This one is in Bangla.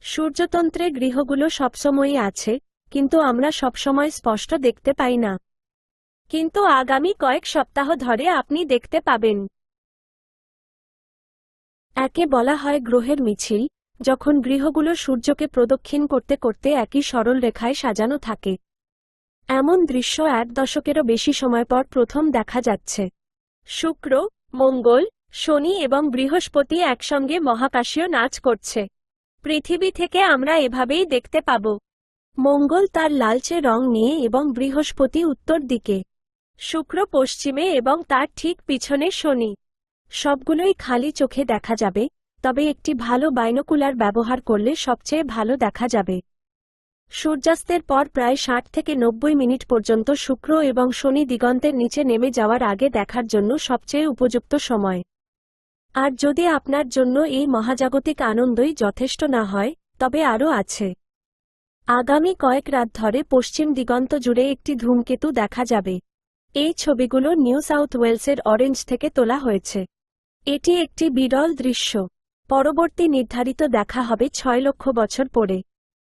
সূর্যতন্ত্রে গ্রহগুলো সবসময়ই আছে, কিন্তু আমরা সবসময় স্পষ্ট দেখতে পাই না। কিন্তু আগামী কয়েক সপ্তাহ ধরে আপনি দেখতে পাবেন। একে বলা হয় গ্রহের মিছিল, যখন গ্রহগুলো সূর্যকে প্রদক্ষিণ করতে করতে একই সরল রেখায় সাজানো থাকে। এমন দৃশ্য 1 দশকেরও বেশি সময় পর প্রথম দেখা যাচ্ছে। শুক্র, মঙ্গল, শনি এবং বৃহস্পতি একসঙ্গে মহাকাশীয় নাচ করছে। পৃথিবী থেকে আমরা এভাবেই দেখতে পাব। মঙ্গল তার লালচে রং নিয়ে এবং বৃহস্পতি উত্তর দিকে, শুক্র পশ্চিমে এবং তার ঠিক পিছনে শনি। সবগুলোই খালি চোখে দেখা যাবে, তবে একটি ভালো বাইনোকুলার ব্যবহার করলে সবচেয়ে ভালো দেখা যাবে। সূর্যাস্তের পর প্রায় 60 থেকে 90 মিনিট পর্যন্ত শুক্র এবং শনি দিগন্তের নিচে নেমে যাওয়ার আগে দেখার জন্য সবচেয়ে উপযুক্ত সময়। আর যদি আপনার জন্য এই মহাজাগতিক আনন্দই যথেষ্ট না হয়, তবে আরও আছে। আগামী কয়েক রাত ধরে পশ্চিম দিগন্ত জুড়ে একটি ধূমকেতু দেখা যাবে। এই ছবিগুলো নিউ সাউথ ওয়েলসের অরেঞ্জ থেকে তোলা হয়েছে। এটি একটি বিরল দৃশ্য। পরবর্তী নির্ধারিত দেখা হবে 6 লক্ষ বছর পরে।